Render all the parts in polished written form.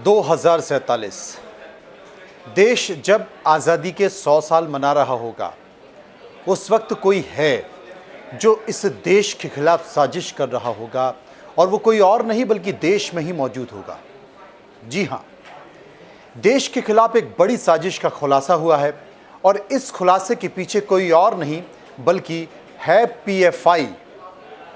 2047 देश जब आज़ादी के 100 साल मना रहा होगा, उस वक्त कोई है जो इस देश के खिलाफ साजिश कर रहा होगा, और वो कोई और नहीं बल्कि देश में ही मौजूद होगा। जी हाँ, देश के खिलाफ एक बड़ी साजिश का खुलासा हुआ है, और इस खुलासे के पीछे कोई और नहीं बल्कि है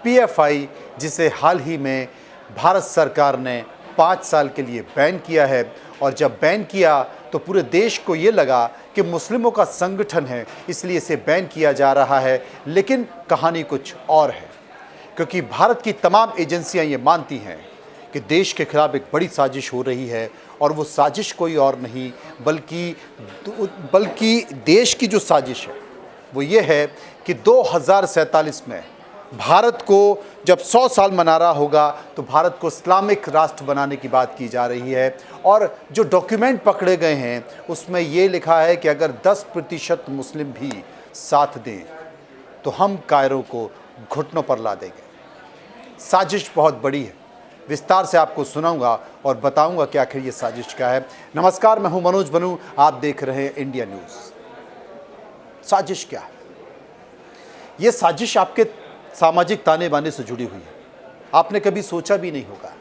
पीएफआई, जिसे हाल ही में भारत सरकार ने 5 साल के लिए बैन किया है। और जब बैन किया तो पूरे देश को ये लगा कि मुस्लिमों का संगठन है, इसलिए इसे बैन किया जा रहा है। लेकिन कहानी कुछ और है, क्योंकि भारत की तमाम एजेंसियां ये मानती हैं कि देश के खिलाफ एक बड़ी साजिश हो रही है, और वो साजिश कोई और नहीं बल्कि देश की जो साजिश है वो ये है कि 2047 में भारत को जब 100 साल मना रहा होगा तो भारत को इस्लामिक राष्ट्र बनाने की बात की जा रही है। और जो डॉक्यूमेंट पकड़े गए हैं उसमें ये लिखा है कि अगर 10% मुस्लिम भी साथ दें तो हम कायरो को घुटनों पर ला देंगे। साजिश बहुत बड़ी है, विस्तार से आपको सुनाऊंगा और बताऊंगा कि आखिर ये साजिश क्या है। नमस्कार, मैं हूं मनोज बनू, आप देख रहे हैं इंडिया न्यूज़। साजिश क्या है? ये साजिश आपके सामाजिक ताने बाने से जुड़ी हुई है, आपने कभी सोचा भी नहीं होगा।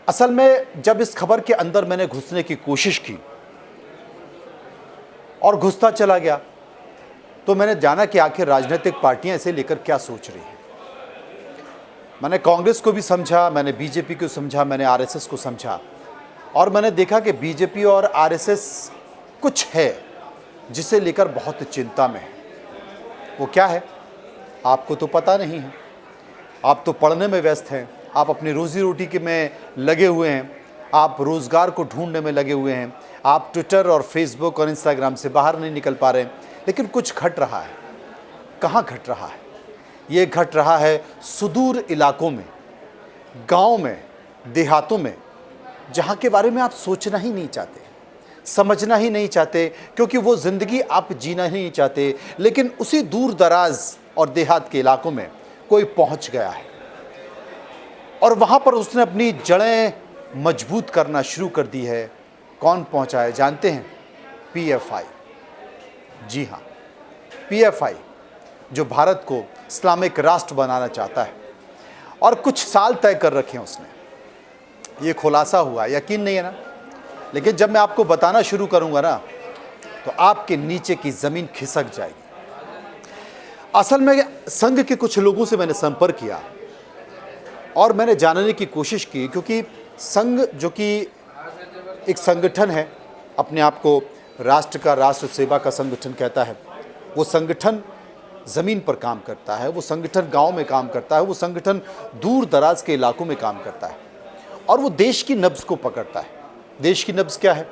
असल में जब इस खबर के अंदर मैंने घुसने की कोशिश की और घुसता चला गया तो मैंने जाना कि आखिर राजनीतिक पार्टियां इसे लेकर क्या सोच रही हैं। मैंने कांग्रेस को भी समझा, मैंने बीजेपी को समझा, मैंने आरएसएस को समझा, और मैंने देखा कि बीजेपी और आरएसएस कुछ है जिसे लेकर बहुत चिंता में है। वो क्या है आपको तो पता नहीं है, आप तो पढ़ने में व्यस्त हैं, आप अपनी रोजी रोटी के में लगे हुए हैं, आप रोज़गार को ढूंढने में लगे हुए हैं, आप ट्विटर और फेसबुक और इंस्टाग्राम से बाहर नहीं निकल पा रहे हैं। लेकिन कुछ घट रहा है। कहाँ घट रहा है? ये घट रहा है सुदूर इलाकों में, गाँव में, देहातों में, जहाँ के बारे में आप सोचना ही नहीं चाहते, समझना ही नहीं चाहते, क्योंकि वो ज़िंदगी आप जीना ही नहीं चाहते। लेकिन उसी दूर दराज और देहात के इलाकों में कोई पहुंच गया है और वहां पर उसने अपनी जड़ें मजबूत करना शुरू कर दी है। कौन पहुंचा है जानते हैं? पीएफआई। जी हां, पीएफआई जो भारत को इस्लामिक राष्ट्र बनाना चाहता है, और कुछ साल तय कर रखे हैं उसने। ये खुलासा हुआ, यकीन नहीं है ना? लेकिन जब मैं आपको बताना शुरू करूंगा ना तो आपके नीचे की ज़मीन खिसक जाएगी। असल में संघ के कुछ लोगों से मैंने संपर्क किया और मैंने जानने की कोशिश की, क्योंकि संघ जो कि एक संगठन है, अपने आप को राष्ट्र का, राष्ट्र सेवा का संगठन कहता है, वो संगठन ज़मीन पर काम करता है, वो संगठन गांव में काम करता है, वो संगठन दूर दराज के इलाकों में काम करता है, और वो देश की नब्ज़ को पकड़ता है। देश की नब्ज़ क्या है?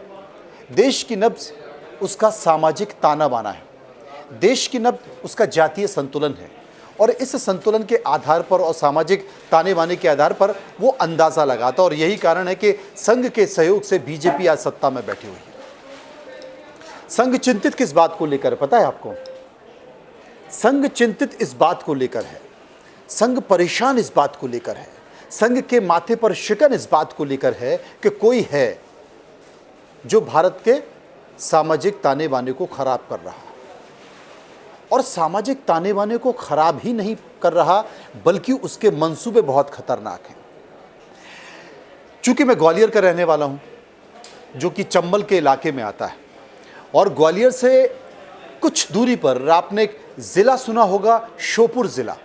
देश की नब्ज़ उसका सामाजिक ताना बाना है, देश की नब्ज़ उसका जातीय संतुलन है, और इस संतुलन के आधार पर और सामाजिक ताने बाने के आधार पर वो अंदाज़ा लगाता है। और यही कारण है कि संघ के सहयोग से बीजेपी आज सत्ता में बैठी हुई है। संघ चिंतित किस बात को लेकर पता है आपको? संघ चिंतित इस बात को लेकर है, संघ परेशान इस बात को लेकर है, संघ के माथे पर शिकन इस बात को लेकर है कि कोई है जो भारत के सामाजिक ताने बाने को खराब कर रहा है। और सामाजिक ताने बाने को खराब ही नहीं कर रहा बल्कि उसके मंसूबे बहुत खतरनाक हैं। चूंकि मैं ग्वालियर का रहने वाला हूं, जो कि चंबल के इलाके में आता है, और ग्वालियर से कुछ दूरी पर आपने एक ज़िला सुना होगा, श्योपुर ज़िला।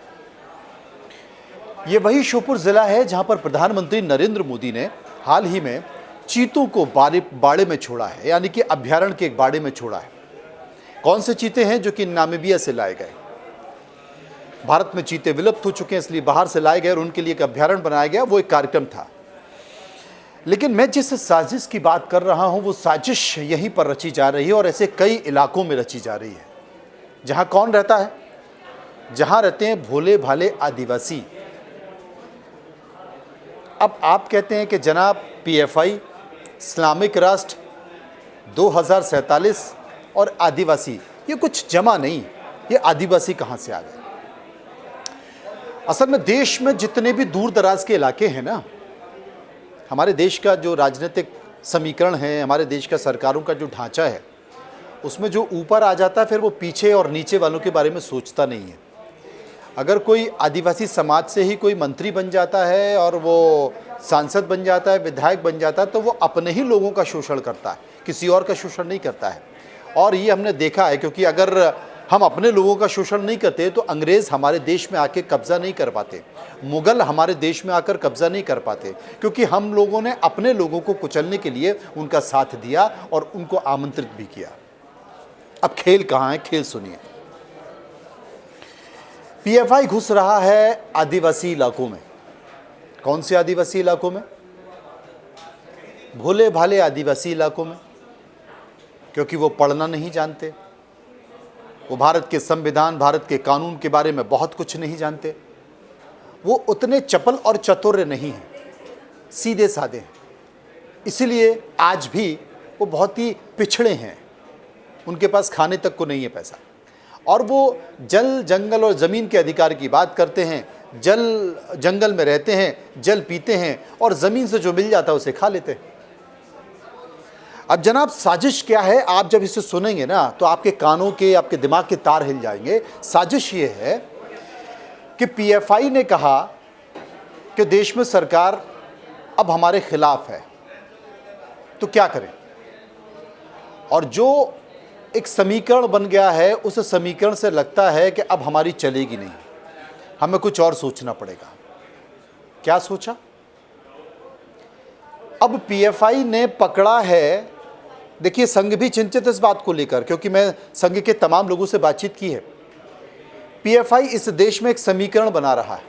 ये वही श्योपुर ज़िला है जहां पर प्रधानमंत्री नरेंद्र मोदी ने हाल ही में चीतों को बाड़े में छोड़ा है, यानी कि अभ्यारण्य के एक बाड़े में छोड़ा है। कौन से चीते हैं? जो कि नामीबिया से लाए गए। भारत में चीते विलुप्त हो चुके हैं, इसलिए बाहर से लाए गए और उनके लिए एक अभ्यारण्य बनाया गया। वो एक कार्यक्रम था। लेकिन मैं जिस साजिश की बात कर रहा हूं वो साजिश यहीं पर रची जा रही है, और ऐसे कई इलाकों में रची जा रही है जहां कौन रहता है? जहां रहते हैं भोले भाले आदिवासी। अब आप कहते हैं कि जनाब पीएफआई, इस्लामिक राष्ट्र, 2047 और आदिवासी, ये कुछ जमा नहीं। ये आदिवासी कहाँ से आ गए? असल में देश में जितने भी दूर दराज के इलाके हैं ना, हमारे देश का जो राजनीतिक समीकरण है, हमारे देश का सरकारों का जो ढांचा है, उसमें जो ऊपर आ जाता है फिर वो पीछे और नीचे वालों के बारे में सोचता नहीं है। अगर कोई आदिवासी समाज से ही कोई मंत्री बन जाता है और वो सांसद बन जाता है, विधायक बन जाता है, तो वो अपने ही लोगों का शोषण करता है, किसी और का शोषण नहीं करता है। और ये हमने देखा है, क्योंकि अगर हम अपने लोगों का शोषण नहीं करते तो अंग्रेज़ हमारे देश में आके कब्ज़ा नहीं कर पाते, मुग़ल हमारे देश में आकर कब्ज़ा नहीं कर पाते, क्योंकि हम लोगों ने अपने लोगों को कुचलने के लिए उनका साथ दिया और उनको आमंत्रित भी किया। अब खेल कहाँ है, खेल सुनिए। पीएफआई घुस रहा है आदिवासी इलाकों में। कौन से आदिवासी इलाकों में? भोले भाले आदिवासी इलाकों में, क्योंकि वो पढ़ना नहीं जानते, वो भारत के संविधान, भारत के कानून के बारे में बहुत कुछ नहीं जानते, वो उतने चपल और चतुर नहीं हैं, सीधे साधे हैं। इसीलिए आज भी वो बहुत ही पिछड़े हैं, उनके पास खाने तक को नहीं है पैसा, और वो जल, जंगल और ज़मीन के अधिकार की बात करते हैं। जंगल में रहते हैं, जल पीते हैं और ज़मीन से जो मिल जाता है उसे खा लेते हैं। अब जनाब, साजिश क्या है? आप जब इसे सुनेंगे ना तो आपके कानों के, आपके दिमाग के तार हिल जाएंगे। साजिश ये है कि पीएफआई ने कहा कि देश में सरकार अब हमारे खिलाफ है, तो क्या करें? और जो एक समीकरण बन गया है, उस समीकरण से लगता है कि अब हमारी चलेगी नहीं, हमें कुछ और सोचना पड़ेगा। क्या सोचा? अब पीएफआई ने पकड़ा है। देखिए, संघ भी चिंतित इस बात को लेकर, क्योंकि मैं संघ के तमाम लोगों से बातचीत की है। पीएफआई इस देश में एक समीकरण बना रहा है,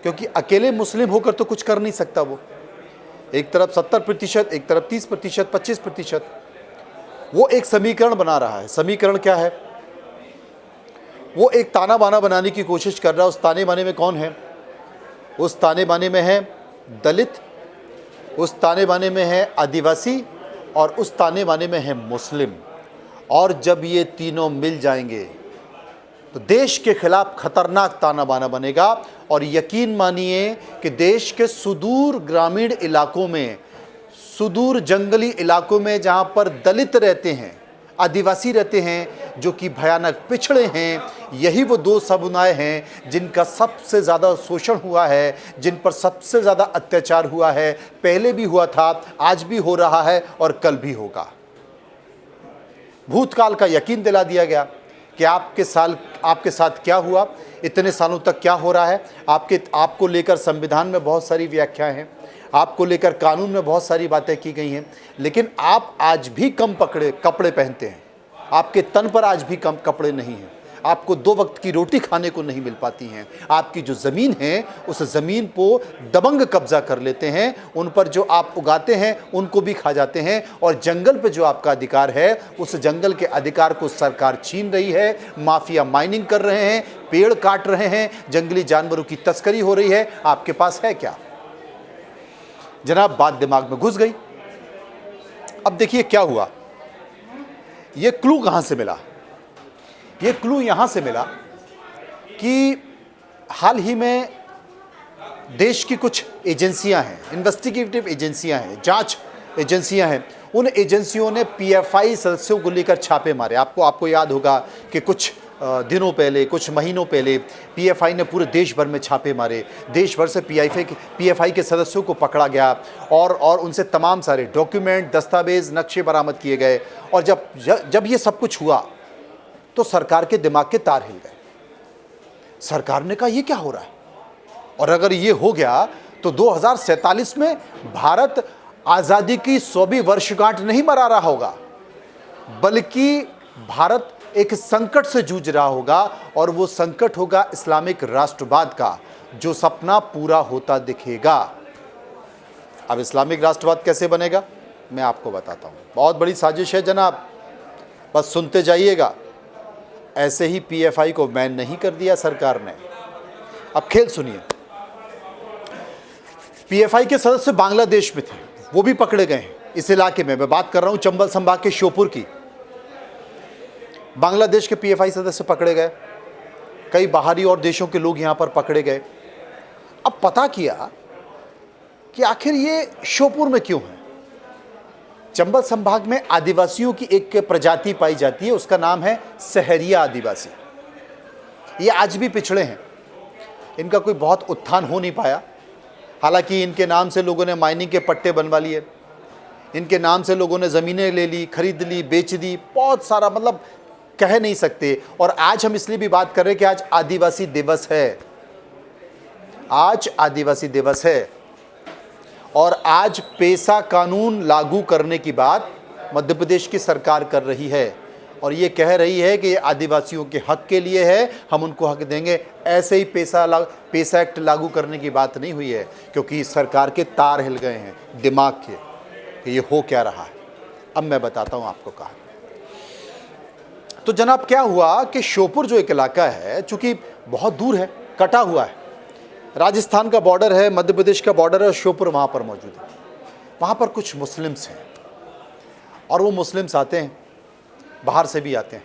क्योंकि अकेले मुस्लिम होकर तो कुछ कर नहीं सकता। वो एक तरफ 70%, एक तरफ 30%, 25%, वो एक समीकरण बना रहा है। समीकरण क्या है? वो एक ताना बाना बनाने की कोशिश कर रहा है। उस ताने बाने में कौन है? उस ताने बाने में है दलित, उस ताने बाने में है आदिवासी, और उस ताने बाने में है मुस्लिम। और जब ये तीनों मिल जाएंगे तो देश के खिलाफ खतरनाक ताना बाना बनेगा। और यकीन मानिए कि देश के सुदूर ग्रामीण इलाकों में, सुदूर जंगली इलाकों में, जहाँ पर दलित रहते हैं, आदिवासी रहते हैं, जो कि भयानक पिछड़े हैं, यही वो दो समुदाय हैं जिनका सबसे ज़्यादा शोषण हुआ है, जिन पर सबसे ज़्यादा अत्याचार हुआ है। पहले भी हुआ था, आज भी हो रहा है और कल भी होगा। भूतकाल का यकीन दिला दिया गया कि आपके साथ क्या हुआ, इतने सालों तक क्या हो रहा है। आपको लेकर संविधान में बहुत सारी व्याख्याएं हैं, आपको लेकर कानून में बहुत सारी बातें की गई हैं, लेकिन आप आज भी कम कपड़े पहनते हैं। आपके तन पर आज भी कम कपड़े नहीं हैं। आपको 2 वक्त की रोटी खाने को नहीं मिल पाती हैं। आपकी जो ज़मीन है, उस ज़मीन को दबंग कब्जा कर लेते हैं। उन पर जो आप उगाते हैं उनको भी खा जाते हैं। और जंगल पे जो आपका अधिकार है, उस जंगल के अधिकार को सरकार छीन रही है। माफिया माइनिंग कर रहे हैं, पेड़ काट रहे हैं, जंगली जानवरों की तस्करी हो रही है। आपके पास है क्या? जनाब, बात दिमाग में घुस गई। अब देखिए क्या हुआ। ये क्लू कहां से मिला? ये क्लू यहां से मिला कि हाल ही में देश की कुछ एजेंसियां हैं, इन्वेस्टिगेटिव एजेंसियां हैं, जांच एजेंसियां हैं। उन एजेंसियों ने पीएफआई सदस्यों को लेकर छापे मारे। आपको याद होगा कि कुछ दिनों पहले, कुछ महीनों पहले पीएफआई ने पूरे देश भर में छापे मारे। देश भर से पीएफआई के सदस्यों को पकड़ा गया और उनसे तमाम सारे डॉक्यूमेंट, दस्तावेज, नक्शे बरामद किए गए। और जब ये सब कुछ हुआ तो सरकार के दिमाग के तार हिल गए। सरकार ने कहा, ये क्या हो रहा है? और अगर ये हो गया तो 2047 में भारत आज़ादी की 100वीं वर्षगांठ नहीं मना रहा होगा, बल्कि भारत एक संकट से जूझ रहा होगा। और वो संकट होगा इस्लामिक राष्ट्रवाद का, जो सपना पूरा होता दिखेगा। अब इस्लामिक राष्ट्रवाद कैसे बनेगा, मैं आपको बताता हूं। बहुत बड़ी साजिश है जनाब, बस सुनते जाइएगा। ऐसे ही पीएफआई को बैन नहीं कर दिया सरकार ने। अब खेल सुनिए। पीएफआई के सदस्य बांग्लादेश में थे, वो भी पकड़े गए हैं इस इलाके में। मैं बात कर रहा हूं चंबल संभाग के श्योपुर की। बांग्लादेश के पीएफआई सदस्य पकड़े गए, कई बाहरी और देशों के लोग यहां पर पकड़े गए। अब पता किया कि आखिर ये श्योपुर में क्यों है। चंबल संभाग में आदिवासियों की एक प्रजाति पाई जाती है, उसका नाम है सहरिया आदिवासी। ये आज भी पिछड़े हैं, इनका कोई बहुत उत्थान हो नहीं पाया। हालांकि इनके नाम से लोगों ने माइनिंग के पट्टे बनवा लिए, इनके नाम से लोगों ने ज़मीनें ले ली, खरीद ली, बेच दी, बहुत सारा, मतलब कह नहीं सकते। और आज हम इसलिए भी बात कर रहे हैं कि आज आदिवासी दिवस है, आज आदिवासी दिवस है। और आज पेसा कानून लागू करने की बात मध्य प्रदेश की सरकार कर रही है और ये कह रही है कि ये आदिवासियों के हक के लिए है, हम उनको हक देंगे। ऐसे ही पेसा एक्ट लागू करने की बात नहीं हुई है, क्योंकि सरकार के तार हिल गए हैं दिमाग के कि ये हो क्या रहा है। अब मैं बताता हूँ आपको कहा। तो जनाब क्या हुआ कि श्योपुर जो एक इलाका है, चूँकि बहुत दूर है, कटा हुआ है, राजस्थान का बॉर्डर है, मध्य प्रदेश का बॉर्डर है, श्योपुर वहाँ पर मौजूद है। वहाँ पर कुछ मुस्लिम्स हैं और वो मुस्लिम्स आते हैं, बाहर से भी आते हैं,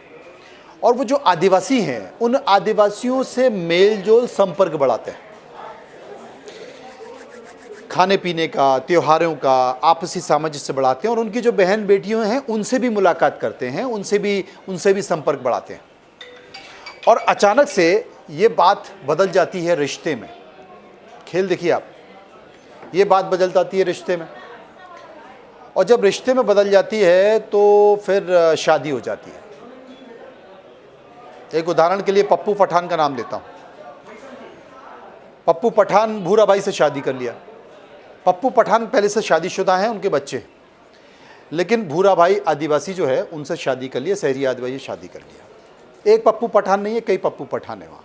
और वो जो आदिवासी हैं उन आदिवासियों से मेल जोल संपर्क बढ़ाते हैं, खाने पीने का, त्योहारों का आपसी सामंजस्य बढ़ाते हैं और उनकी जो बहन बेटियां हैं उनसे भी मुलाकात करते हैं, उनसे भी संपर्क बढ़ाते हैं। और अचानक से ये बात बदल जाती है रिश्ते में। खेल देखिए आप, ये बात बदल जाती है रिश्ते में, और जब रिश्ते में बदल जाती है तो फिर शादी हो जाती है। एक उदाहरण के लिए पप्पू पठान का नाम लेता हूँ। पप्पू पठान भूरा भाई से शादी कर लिया। पप्पू पठान पहले से शादीशुदा हैं, उनके बच्चे हैं, लेकिन भूरा भाई आदिवासी जो है उनसे शादी कर लिया, शहरी आदिवासी शादी कर लिया। एक पप्पू पठान नहीं है, कई पप्पू पठान है वहाँ।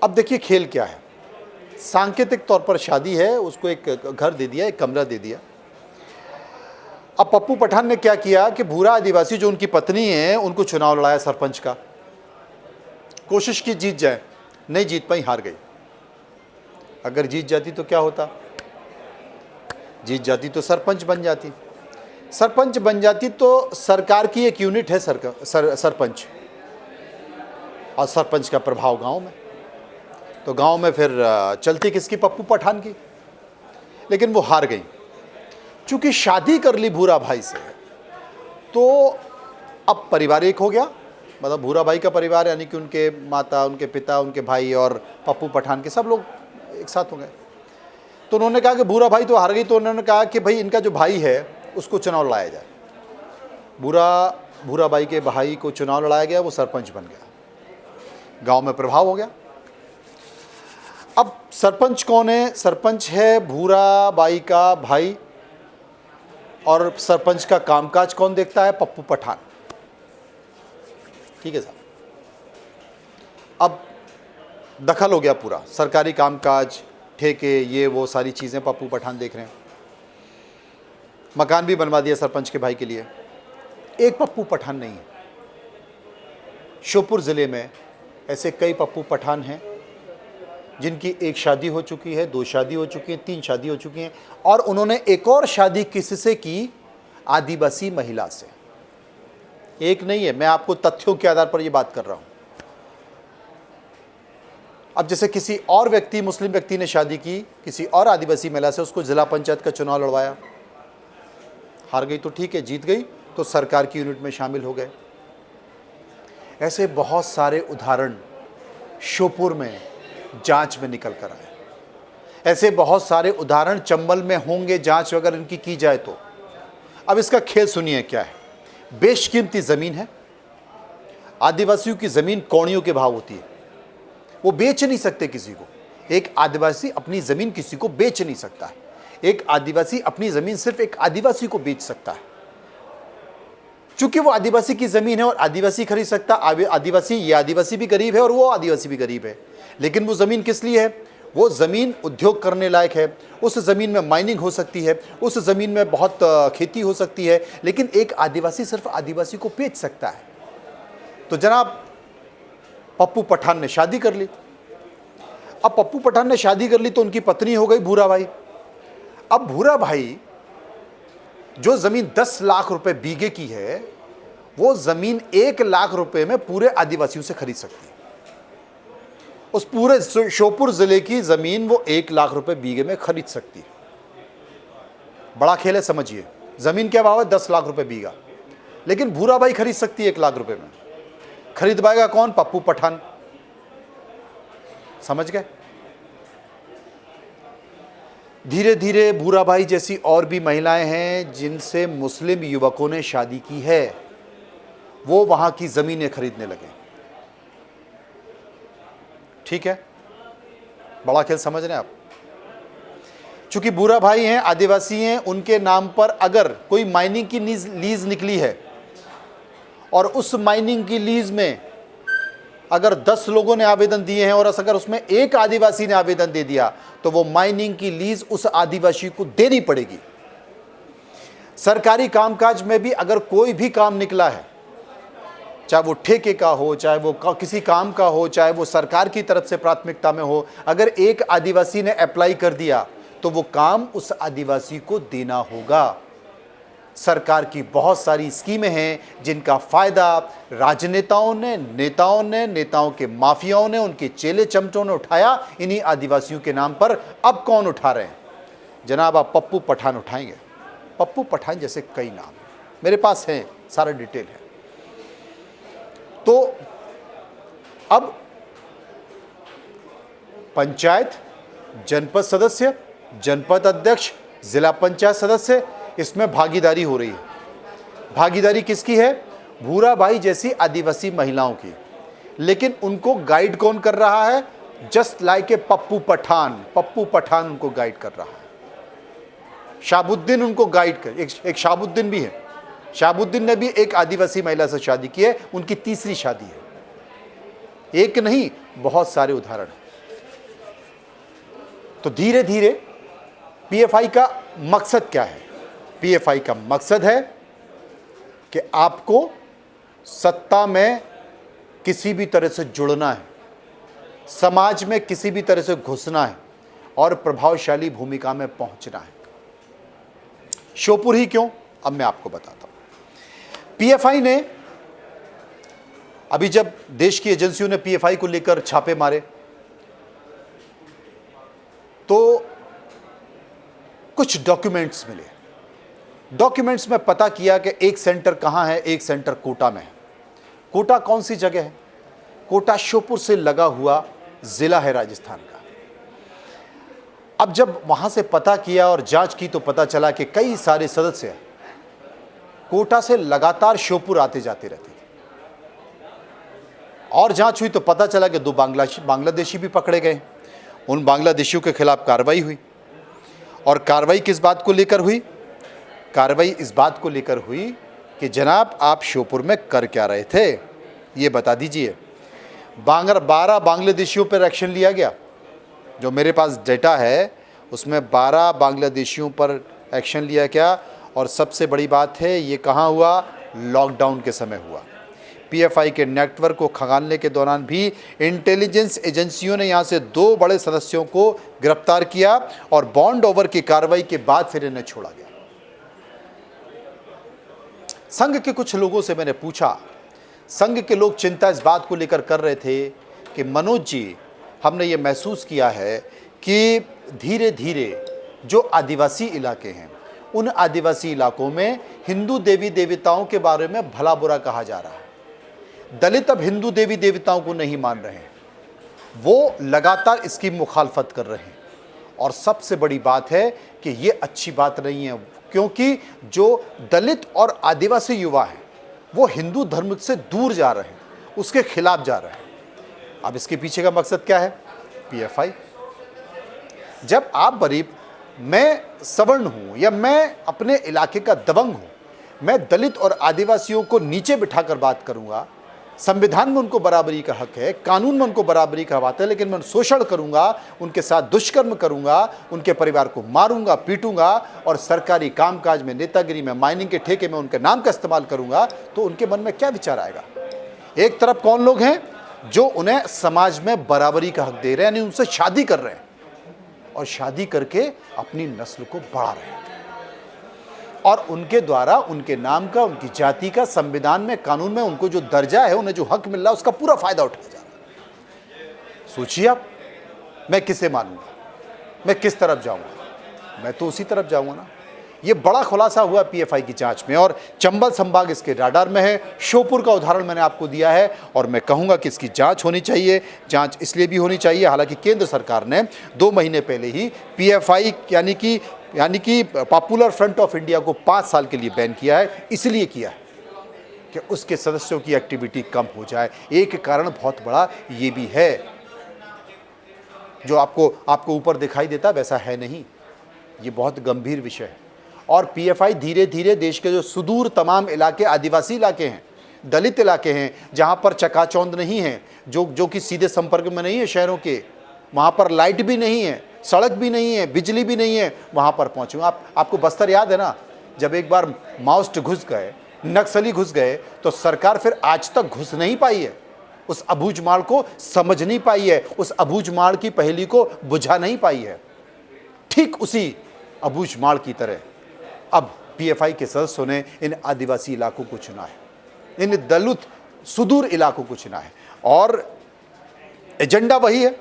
अब देखिए खेल क्या है। सांकेतिक तौर पर शादी है, उसको एक घर दे दिया, एक कमरा दे दिया। अब पप्पू पठान ने क्या किया कि भूरा आदिवासी जो उनकी पत्नी है उनको चुनाव लड़ाया सरपंच का, कोशिश की जीत जाए, नहीं जीत पाई, हार गई। अगर जीत जाती तो क्या होता, जीत जाती तो सरपंच बन जाती। सरपंच बन जाती तो सरकार की एक यूनिट है सरपंच, और सरपंच का प्रभाव गांव में, तो गांव में फिर चलती किसकी, पप्पू पठान की। लेकिन वो हार गई। चूंकि शादी कर ली भूरा भाई से, तो अब परिवार एक हो गया, मतलब भूरा भाई का परिवार यानी कि उनके माता, उनके पिता, उनके भाई और पप्पू पठान के सब लोग एक साथ हो गए। तो उन्होंने कहा कि भूरा भाई तो हार गई, तो उन्होंने कहा कि भाई इनका जो भाई है उसको चुनाव लड़ाया जाए। भूरा भाई के भाई को चुनाव लड़ाया गया, वो सरपंच बन गया, गांव में प्रभाव हो गया। अब सरपंच कौन है? सरपंच है भूरा बाई का भाई, और सरपंच का कामकाज कौन देखता है? पप्पू पठान। ठीक है साहब। अब दखल हो गया पूरा, सरकारी कामकाज, ठेके, ये वो सारी चीज़ें पप्पू पठान देख रहे हैं। मकान भी बनवा दिया सरपंच के भाई के लिए। एक पप्पू पठान नहीं है, श्योपुर ज़िले में ऐसे कई पप्पू पठान हैं जिनकी एक शादी हो चुकी है, 2 शादी हो चुकी हैं, 3 शादी हो चुकी हैं, और उन्होंने एक और शादी किससे की? आदिवासी महिला से। एक नहीं है, मैं आपको तथ्यों के आधार पर ये बात कर रहा हूं। अब जैसे किसी और व्यक्ति, मुस्लिम व्यक्ति ने शादी की किसी और आदिवासी महिला से, उसको जिला पंचायत का चुनाव लड़वाया, हार गई तो ठीक है, जीत गई तो सरकार की यूनिट में शामिल हो गए। ऐसे बहुत सारे उदाहरण श्योपुर में जांच में निकल कर आए। ऐसे बहुत सारे उदाहरण चंबल में होंगे, जांच अगर इनकी की जाए तो। अब इसका खेल सुनिए क्या है। बेशकीमती ज़मीन है, आदिवासियों की ज़मीन कौड़ियों के भाव होती है, वो बेच नहीं सकते किसी को। एक आदिवासी अपनी ज़मीन किसी को बेच नहीं सकता है। एक आदिवासी अपनी ज़मीन सिर्फ एक आदिवासी को बेच सकता है। चूंकि वो आदिवासी की ज़मीन है और आदिवासी खरीद सकता, आदिवासी, ये आदिवासी भी गरीब है और वो आदिवासी भी गरीब है, लेकिन वो ज़मीन किस लिए है? वो ज़मीन उद्योग करने लायक है, उस ज़मीन में माइनिंग हो सकती है, उस ज़मीन में बहुत खेती हो सकती है, लेकिन एक आदिवासी सिर्फ आदिवासी को बेच सकता है। तो जनाब पप्पू पठान ने शादी कर ली। अब पप्पू पठान ने शादी कर ली तो उनकी पत्नी हो गई भूरा भाई। अब भूरा भाई जो ज़मीन 10 लाख रुपए बीघे की है, वो ज़मीन 1 लाख रुपए में पूरे आदिवासियों से खरीद सकती है। उस पूरे श्योपुर ज़िले की ज़मीन वो 1 लाख रुपए बीघे में खरीद सकती है। बड़ा खेल है, समझिए। ज़मीन क्या भाव है? 10 लाख रुपए बीघा। लेकिन भूरा बाई खरीद सकती है 1 लाख रुपए में। खरीदवाएगा कौन? पप्पू पठान। समझ गए? धीरे धीरे भूरा भाई जैसी और भी महिलाएं हैं जिनसे मुस्लिम युवकों ने शादी की है, वो वहां की जमीनें खरीदने लगे। ठीक है, बड़ा खेल समझ रहे हैं आप? चूंकि भूरा भाई हैं, आदिवासी हैं, उनके नाम पर अगर कोई माइनिंग की लीज निकली है और उस माइनिंग की लीज में अगर 10 लोगों ने आवेदन दिए हैं और अगर उसमें एक आदिवासी ने आवेदन दे दिया तो वो माइनिंग की लीज उस आदिवासी को देनी पड़ेगी। सरकारी कामकाज में भी अगर कोई भी काम निकला है, चाहे वो ठेके का हो, चाहे वो किसी काम का हो, चाहे वो सरकार की तरफ से प्राथमिकता में हो, अगर एक आदिवासी ने अप्लाई कर दिया तो वो काम उस आदिवासी को देना होगा। सरकार की बहुत सारी स्कीमें हैं जिनका फायदा राजनेताओं ने, नेताओं के माफियाओं ने, उनके चेले चमचों ने उठाया इन्हीं आदिवासियों के नाम पर। अब कौन उठा रहे हैं? जनाब, आप पप्पू पठान उठाएंगे। पप्पू पठान जैसे कई नाम मेरे पास हैं, सारा डिटेल है। तो अब पंचायत, जनपद सदस्य, जनपद अध्यक्ष, जिला पंचायत सदस्य, इसमें भागीदारी हो रही है। भागीदारी किसकी है? भूरा भाई जैसी आदिवासी महिलाओं की। लेकिन उनको गाइड कौन कर रहा है? Just like a Pappu Pathan. Pappu Pathan उनको गाइड कर रहा है। शाहबुद्दीन उनको गाइड कर, एक शाहबुद्दीन भी है। शाहबुद्दीन ने भी एक आदिवासी महिला से शादी की है, उनकी तीसरी शादी है। एक नहीं, बहुत सारे उदाहरण हैं। तो धीरे धीरे पीएफआई का मकसद क्या है? पीएफआई का मकसद है कि आपको सत्ता में किसी भी तरह से जुड़ना है, समाज में किसी भी तरह से घुसना है और प्रभावशाली भूमिका में पहुंचना है। श्योपुर ही क्यों? अब मैं आपको बताता हूं। पीएफआई ने अभी जब देश की एजेंसियों ने पीएफआई को लेकर छापे मारे तो कुछ डॉक्यूमेंट्स मिले। डॉक्यूमेंट्स में पता किया कि एक सेंटर कहां है, एक सेंटर कोटा में है। कोटा कौन सी जगह है? कोटा श्योपुर से लगा हुआ जिला है राजस्थान का। अब जब वहां से पता किया और जांच की तो पता चला कि कई सारे सदस्य कोटा से लगातार श्योपुर आते जाते रहते थे। और जांच हुई तो पता चला कि 2 बांग्लादेशी भी पकड़े गए। उन बांग्लादेशियों के खिलाफ कार्रवाई हुई। और कार्रवाई किस बात को लेकर हुई? कार्रवाई इस बात को लेकर हुई कि जनाब, आप श्योपुर में कर क्या रहे थे, ये बता दीजिए। 12 बांग्लादेशियों पर एक्शन लिया गया। जो मेरे पास डेटा है उसमें 12 बांग्लादेशियों पर एक्शन लिया गया। और सबसे बड़ी बात है, ये कहाँ हुआ? लॉकडाउन के समय हुआ। पीएफआई के नेटवर्क को खंगालने के दौरान भी इंटेलिजेंस एजेंसियों ने यहाँ से 2 बड़े सदस्यों को गिरफ्तार किया और बॉन्ड ओवर की कार्रवाई के बाद फिर इन्हें छोड़ा गया। संघ के कुछ लोगों से मैंने पूछा, संघ के लोग चिंता इस बात को लेकर कर रहे थे कि मनोज जी, हमने ये महसूस किया है कि धीरे धीरे जो आदिवासी इलाके हैं उन आदिवासी इलाकों में हिंदू देवी देवताओं के बारे में भला बुरा कहा जा रहा है। दलित अब हिंदू देवी देवताओं को नहीं मान रहे हैं, वो लगातार इसकी मुखालफत कर रहे हैं। और सबसे बड़ी बात है कि ये अच्छी बात नहीं है, क्योंकि जो दलित और आदिवासी युवा हैं वो हिंदू धर्म से दूर जा रहे हैं, उसके खिलाफ जा रहे हैं। अब इसके पीछे का मकसद क्या है? पीएफआई। जब आप गरीब, मैं सवर्ण हूं या मैं अपने इलाके का दबंग हूं, मैं दलित और आदिवासियों को नीचे बिठाकर बात करूंगा। संविधान में उनको बराबरी का हक है, कानून में उनको बराबरी का बात है, लेकिन मैं शोषण करूंगा, उनके साथ दुष्कर्म करूंगा, उनके परिवार को मारूंगा, पीटूंगा और सरकारी कामकाज में, नेतागिरी में, माइनिंग के ठेके में उनके नाम का इस्तेमाल करूंगा, तो उनके मन में क्या विचार आएगा? एक तरफ कौन लोग हैं जो उन्हें समाज में बराबरी का हक दे रहे हैं, यानी उनसे शादी कर रहे हैं और शादी करके अपनी नस्ल को बढ़ा रहे हैं, और उनके द्वारा उनके नाम का, उनकी जाति का संविधान में, कानून में उनको जो दर्जा है, उन्हें जो हक मिल रहा है, उसका पूरा फायदा उठाया जा रहा है। सोचिए आप, मैं किसे मानूंगा? मैं किस तरफ जाऊंगा? मैं तो उसी तरफ जाऊंगा ना। ये बड़ा खुलासा हुआ पीएफआई की जांच में और चंबल संभाग इसके राडार में है। श्योपुर का उदाहरण मैंने आपको दिया है और मैं कहूँगा कि इसकी जांच होनी चाहिए। जांच इसलिए भी होनी चाहिए, हालांकि केंद्र सरकार ने 2 महीने पहले ही पीएफआई यानी कि पॉपुलर फ्रंट ऑफ इंडिया को 5 साल के लिए बैन किया है। इसलिए किया है कि उसके सदस्यों की एक्टिविटी कम हो जाए। एक कारण बहुत बड़ा ये भी है, जो आपको ऊपर दिखाई देता वैसा है नहीं, ये बहुत गंभीर विषय है। और पीएफआई धीरे धीरे देश के जो सुदूर तमाम इलाके, आदिवासी इलाके हैं, दलित इलाके हैं, जहाँ पर चकाचौंध नहीं है, जो कि सीधे संपर्क में नहीं है शहरों के, वहाँ पर लाइट भी नहीं है, सड़क भी नहीं है, बिजली भी नहीं है, वहाँ पर पहुँचूँ। आपको बस्तर याद है ना, जब एक बार माओइस्ट घुस गए, नक्सली घुस गए, तो सरकार फिर आज तक घुस नहीं पाई है, उस अबूझमाड़ को समझ नहीं पाई है, उस अबूझमाड़ की पहेली को बुझा नहीं पाई है। ठीक उसी अबूझमाड़ की तरह अब पीएफआई के सदस्यों ने इन आदिवासी इलाकों को चुना है, इन दलित सुदूर इलाकों को चुना है और एजेंडा वही है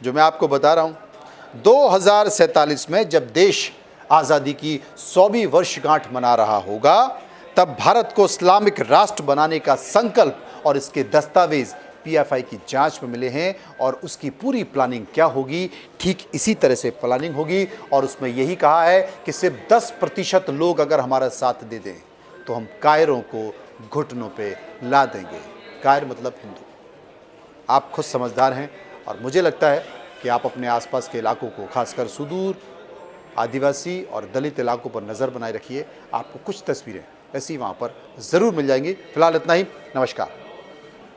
जो मैं आपको बता रहा हूं। 2047 में जब देश आज़ादी की 100वीं वर्षगांठ मना रहा होगा, तब भारत को इस्लामिक राष्ट्र बनाने का संकल्प और इसके दस्तावेज पीएफआई की जांच में मिले हैं और उसकी पूरी प्लानिंग क्या होगी, ठीक इसी तरह से प्लानिंग होगी। और उसमें यही कहा है कि सिर्फ 10% लोग अगर हमारा साथ दे दें तो हम कायरों को घुटनों पे ला देंगे। कायर मतलब हिंदू। आप खुद समझदार हैं और मुझे लगता है कि आप अपने आसपास के इलाकों को, खासकर सुदूर आदिवासी और दलित इलाकों पर नज़र बनाए रखिए। आपको कुछ तस्वीरें ऐसी वहाँ पर ज़रूर मिल जाएंगी। फिलहाल इतना ही। नमस्कार।